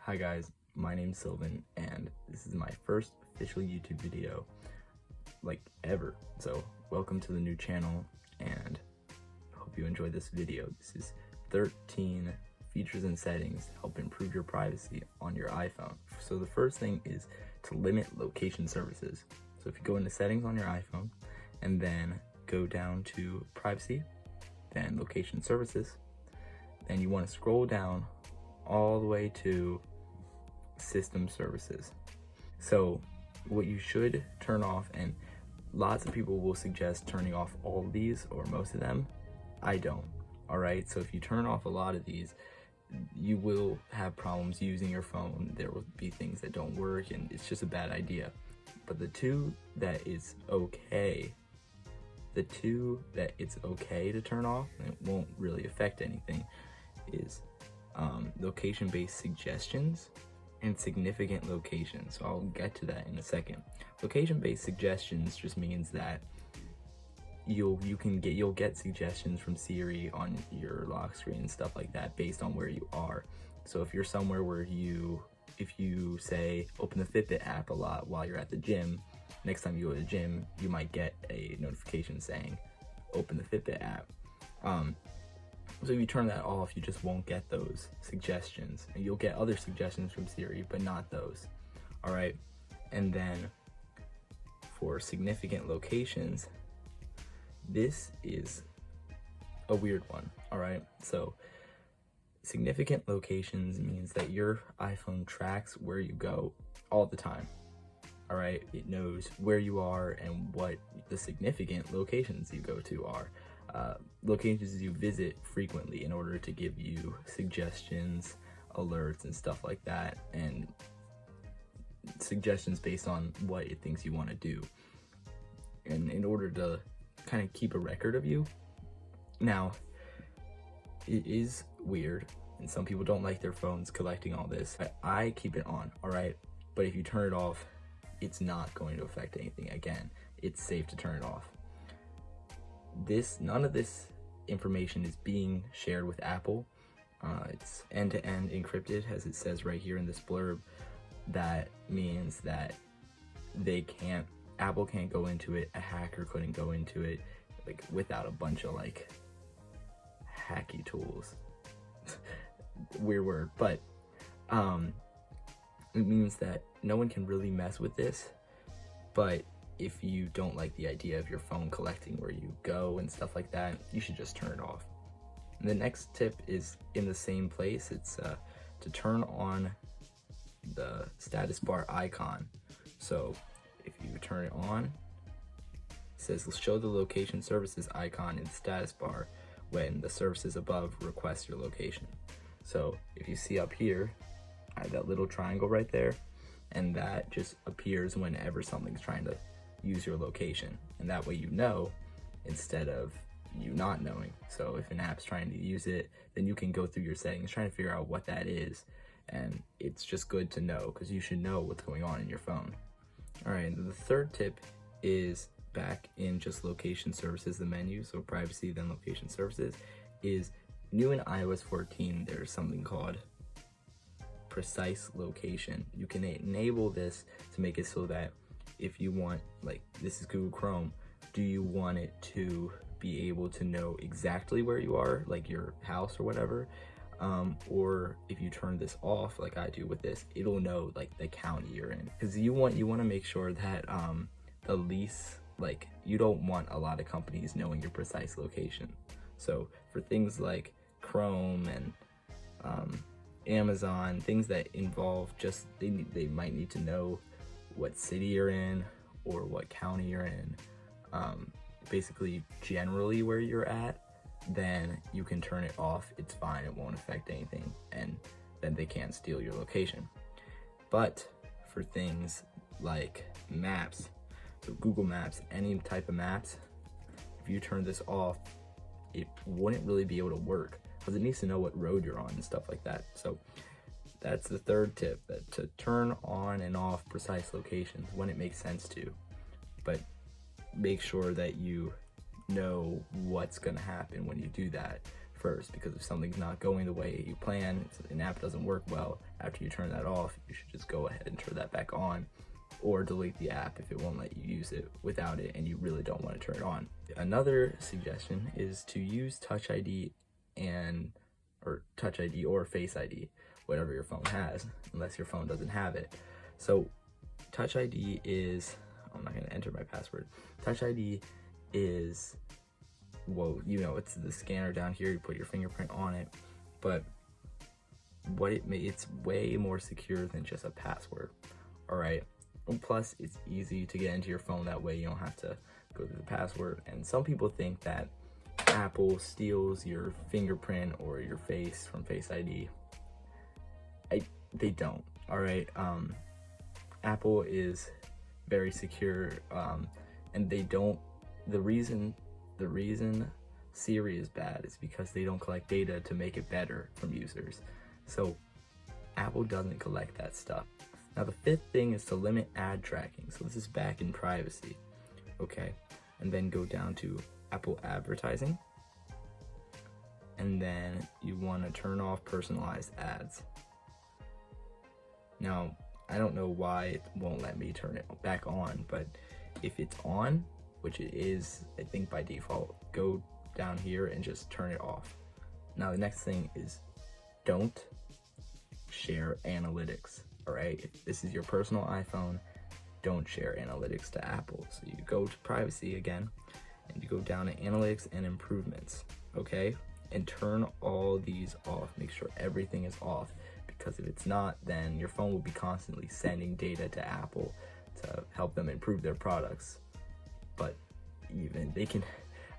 Hi guys, my name's Sylvan and this is my first official YouTube video like ever. So welcome to the new channel and hope you enjoy this video. This is 13 features and settings to help improve your privacy on your iPhone. So the first thing is to limit location services. So if you go into settings on your iPhone and then go down to privacy, then location services, then you want to scroll down all the way to system services. So what you should turn off, and lots of people will suggest turning off all of these or most of them, I don't. All right, so if you turn off a lot of these, you will have problems using your phone. There will be things that don't work and it's just a bad idea. But the two that it's okay to turn off and it won't really affect anything is location-based suggestions and significant locations. So I'll get to that in a second. Location-based suggestions just means that you'll get suggestions from Siri on your lock screen and stuff like that based on where you are. So if you're somewhere where if you say open the Fitbit app a lot while you're at the gym, next time you go to the gym, you might get a notification saying open the Fitbit app. So if you turn that off, you just won't get those suggestions. And you'll get other suggestions from Siri, but not those. All right. And then for significant locations, this is a weird one. All right. So significant locations means that your iPhone tracks where you go all the time. All right. It knows where you are and what the significant locations you go to are. Locations you visit frequently in order to give you suggestions, alerts, and stuff like that, and suggestions based on what it thinks you want to do. And in order to kind of keep a record of you. Now, it is weird, and some people don't like their phones collecting all this. I keep it on, all right? But if you turn it off, it's not going to affect anything. Again, it's safe to turn it off. None of this information is being shared with Apple. It's end-to-end encrypted, as it says right here in this blurb. That means that Apple can't go into it, a hacker couldn't go into it, like without a bunch of like hacky tools. Weird word, but it means that no one can really mess with this. But if you don't like the idea of your phone collecting where you go and stuff like that, you should just turn it off. And the next tip is in the same place. It's to turn on the status bar icon. So if you turn it on, it says show the location services icon in the status bar when the services above request your location. So if you see up here, I have that little triangle right there, and that just appears whenever something's trying to use your location, and that way you know instead of you not knowing. So if an app's trying to use it, then you can go through your settings trying to figure out what that is, and it's just good to know because you should know what's going on in your phone. All right, and the third tip is back in just location services, the menu, so privacy then location services, is new in iOS 14 there's something called precise location. You can enable this to make it so that if you want, like this is Google Chrome, do you want it to be able to know exactly where you are, like your house or whatever, or if you turn this off like I do with this, it'll know like the county you're in, because you want to make sure that the least, like you don't want a lot of companies knowing your precise location. So for things like Chrome and Amazon, things that involve just they might need to know what city you're in or what county you're in, basically generally where you're at, then you can turn it off. It's fine, it won't affect anything, and then they can't steal your location. But for things like maps, so Google Maps, any type of maps, if you turn this off, it wouldn't really be able to work because it needs to know what road you're on and stuff like that. So that's the third tip, that to turn on and off precise locations when it makes sense to, but make sure that you know what's going to happen when you do that. first, because if something's not going the way you plan, an app doesn't work well after you turn that off, you should just go ahead and turn that back on, or delete the app if it won't let you use it without it and you really don't want to turn it on. Another suggestion is to use Touch ID or Face ID, whatever your phone has, unless your phone doesn't have it. So Touch ID is, I'm not going to enter my password. Touch ID is, well, you know, it's the scanner down here, you put your fingerprint on it, but it's way more secure than just a password. All right. And plus, it's easy to get into your phone. That way you don't have to go through the password. And some people think that Apple steals your fingerprint or your face from Face ID. They don't. All right. Apple is very secure, and they don't. The reason Siri is bad is because they don't collect data to make it better from users. So Apple doesn't collect that stuff. Now the fifth thing is to limit ad tracking. So this is back in privacy, okay? And then go down to Apple advertising. And then you want to turn off personalized ads. Now, I don't know why it won't let me turn it back on, but if it's on, which it is, I think by default, go down here and just turn it off. Now the next thing is don't share analytics. All right, if this is your personal iPhone, don't share analytics to Apple. So you go to privacy again, and you go down to analytics and improvements, okay? And turn all these off. Make sure everything is off, because if it's not, then your phone will be constantly sending data to Apple to help them improve their products. But even they can,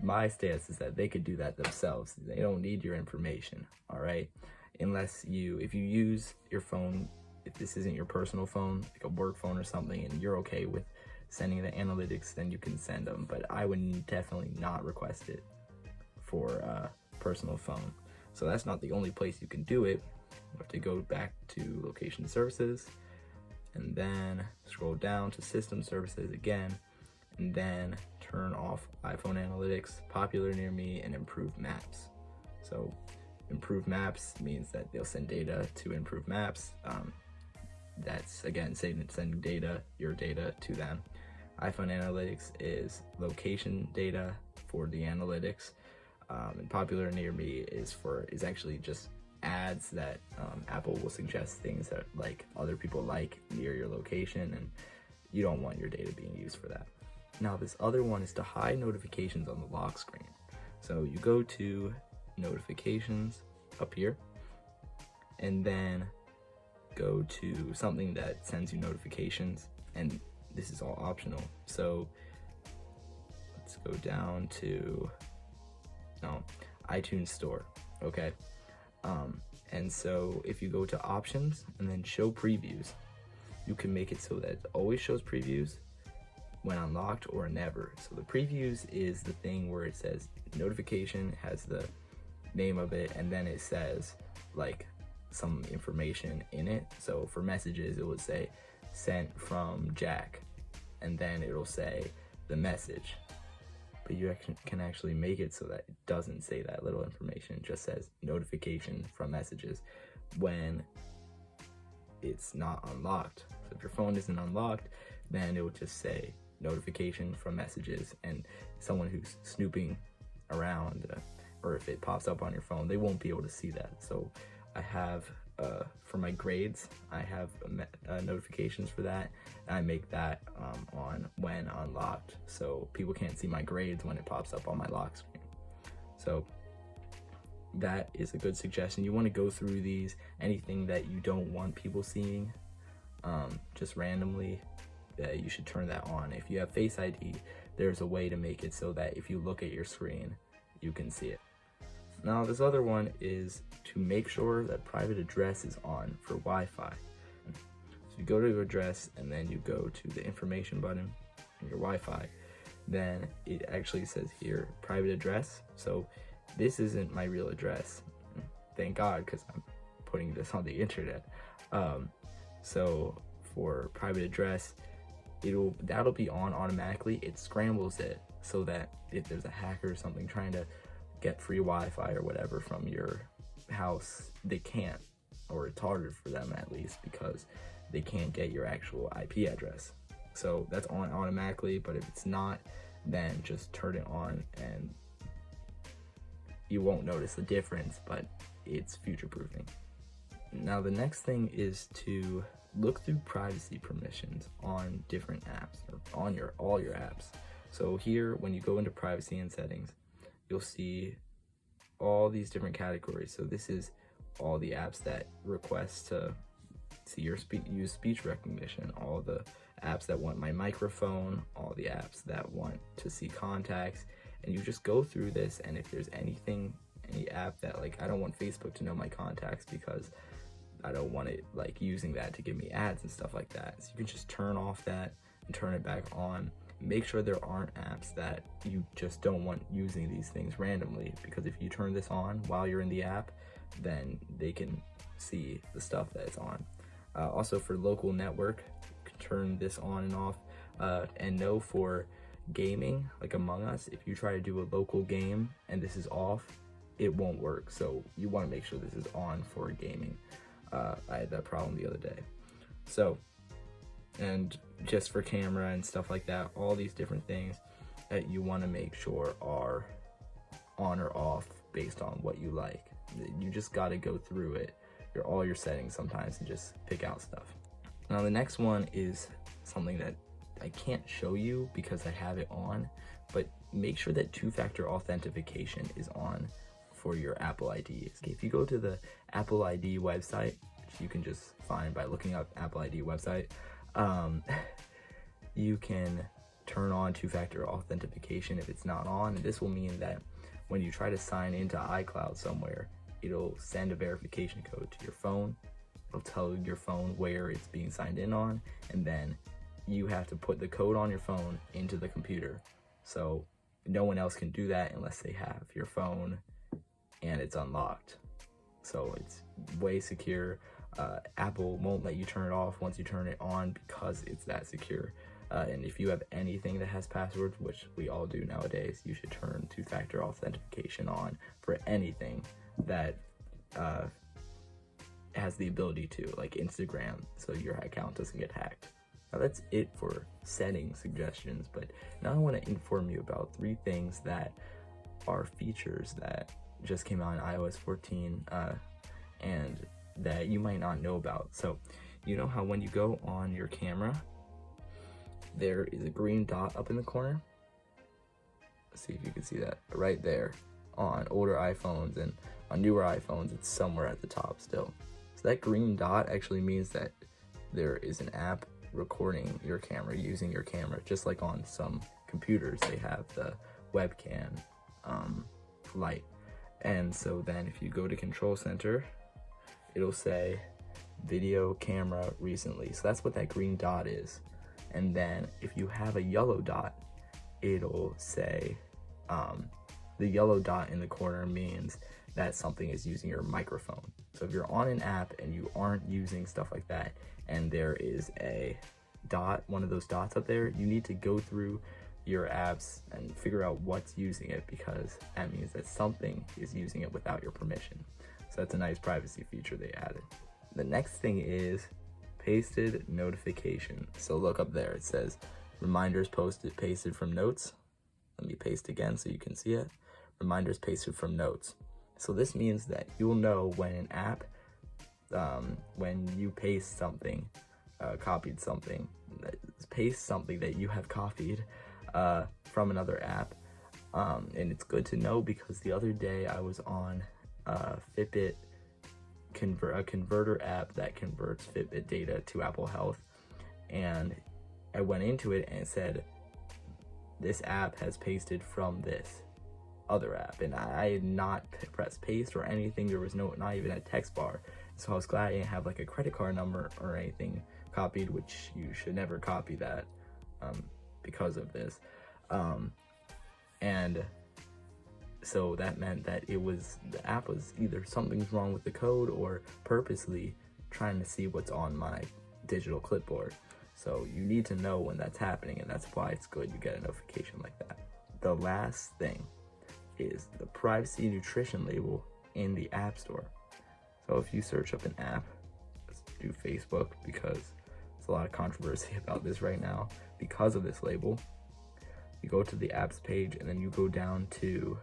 my stance is that they could do that themselves. They don't need your information, all right? Unless if you use your phone, if this isn't your personal phone, like a work phone or something, and you're okay with sending the analytics, then you can send them. But I would definitely not request it for a personal phone. So that's not the only place you can do it. You have to go back to location services, and then scroll down to system services again, and then turn off iPhone analytics, popular near me, and improve maps. So improve maps means that they'll send data to improve maps. That's again sending data, your data, to them. iPhone analytics is location data for the analytics, and popular near me is actually just ads that Apple will suggest things that like other people like near your location, and you don't want your data being used for that. Now this other one is to hide notifications on the lock screen. So you go to notifications up here, and then go to something that sends you notifications, and this is all optional. So let's go down to iTunes Store, okay? And so if you go to options and then show previews, you can make it so that it always shows previews when unlocked or never. So the previews is the thing where it says notification, has the name of it, and then it says like some information in it. So for messages, it would say sent from Jack, and then it'll say the message. But you can actually make it so that it doesn't say that little information. It just says notification from messages when it's not unlocked. So if your phone isn't unlocked, then it will just say notification from messages, and someone who's snooping around, or if it pops up on your phone, they won't be able to see that. So I have, for my grades, I have notifications for that. And I make that on when unlocked, so people can't see my grades when it pops up on my lock screen. So that is a good suggestion. You want to go through these, anything that you don't want people seeing just randomly, you should turn that on. If you have Face ID, there's a way to make it so that if you look at your screen, you can see it. Now this other one is to make sure that private address is on for Wi-Fi. So you go to your address, and then you go to the information button in your Wi-Fi. Then it actually says here, private address. So this isn't my real address. Thank God, because I'm putting this on the internet. So for private address, that'll be on automatically. It scrambles it so that if there's a hacker or something trying to get free Wi-Fi or whatever from your house, they can't, or it's harder for them at least, because they can't get your actual IP address. So that's on automatically, but if it's not, then just turn it on and you won't notice the difference, but it's future proofing. Now the next thing is to look through privacy permissions on different apps, or on all your apps. So here, when you go into privacy and settings, you'll see all these different categories. So this is all the apps that request to see your use speech recognition, all the apps that want my microphone, all the apps that want to see contacts, and you just go through this, and if there's any app that, like, I don't want Facebook to know my contacts because I don't want it like using that to give me ads and stuff like that. So you can just turn off that and turn it back on. Make sure there aren't apps that you just don't want using these things randomly, because if you turn this on while you're in the app, then they can see the stuff that it's on. Also for local network, you can turn this on and off, and know for gaming, like Among Us, if you try to do a local game and this is off, it won't work. So you want to make sure this is on for gaming. I had that problem the other day. So, and just for camera and stuff like that, all these different things that you want to make sure are on or off based on what you like. You just got to go through it, all your settings sometimes, and just pick out stuff. Now the next one is something that I can't show you because I have it on, but make sure that two-factor authentication is on for your Apple IDs. If you go to the Apple ID website, which you can just find by looking up Apple ID website, you can turn on two-factor authentication if it's not on. And this will mean that when you try to sign into iCloud somewhere, it'll send a verification code to your phone. It'll tell your phone where it's being signed in on, and then you have to put the code on your phone into the computer. So no one else can do that unless they have your phone and it's unlocked. So it's way secure. Apple won't let you turn it off once you turn it on because it's that secure. And if you have anything that has passwords, which we all do nowadays, you should turn two-factor authentication on for anything that has the ability to, like Instagram, so your account doesn't get hacked. Now that's it for setting suggestions, but now I want to inform you about 3 things that are features that just came out in iOS 14 and that you might not know about. So you know how when you go on your camera, there is a green dot up in the corner? Let's see if you can see that right there. On older iPhones and on newer iPhones, it's somewhere at the top still. So that green dot actually means that there is an app recording your camera, using your camera, just like on some computers they have the webcam light. And so then if you go to Control Center, it'll say video camera recently. So that's what that green dot is. And then if you have a yellow dot, it'll say the yellow dot in the corner means that something is using your microphone. So if you're on an app and you aren't using stuff like that, and there is a dot, one of those dots up there, you need to go through your apps and figure out what's using it, because that means that something is using it without your permission. So that's a nice privacy feature they added. The next thing is pasted notification. So look up there, it says reminders pasted from notes. Let me paste again so you can see it. Reminders pasted from notes. So this means that you'll know when an app, when you paste something, copied something, paste something that you have copied from another app. And it's good to know because the other day I was on Fitbit, a converter app that converts Fitbit data to Apple Health, and I went into it and it said this app has pasted from this other app, and I had not pressed paste or anything. There was not even a text bar, so I was glad I didn't have like a credit card number or anything copied, which you should never copy that because of this. And so that meant that the app was either something's wrong with the code or purposely trying to see what's on my digital clipboard. So you need to know when that's happening, and that's why it's good you get a notification like that. The last thing is the privacy nutrition label in the App Store. So if you search up an app, let's do Facebook, because there's a lot of controversy about this right now because of this label. You go to the apps page and then you go down to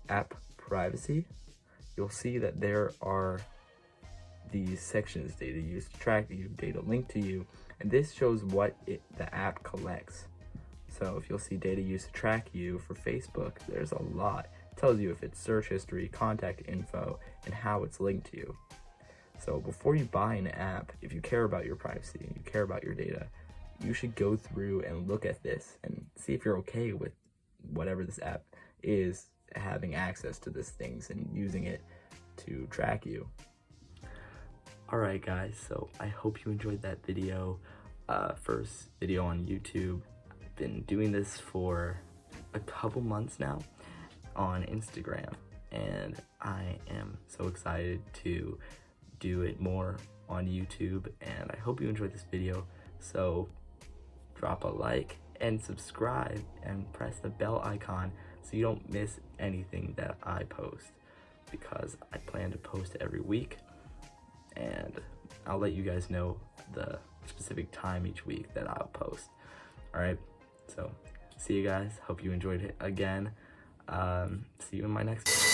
app privacy. You'll see that there are these sections: data used to track you, data linked to you, and this shows what the app collects. So if you'll see data used to track you for Facebook, there's a lot. It tells you if it's search history, contact info, and how it's linked to you. So before you buy an app, if you care about your privacy and you care about your data, you should go through and look at this and see if you're okay with whatever this app is having access to these things and using it to track you. Alright guys, so I hope you enjoyed that video. First video on YouTube. I've been doing this for a couple months now on Instagram, and I am so excited to do it more on YouTube, and I hope you enjoyed this video. So drop a like and subscribe and press the bell icon so you don't miss anything that I post, because I plan to post every week, and I'll let you guys know the specific time each week that I'll post. Alright, so see you guys. Hope you enjoyed it again. See you in my next video.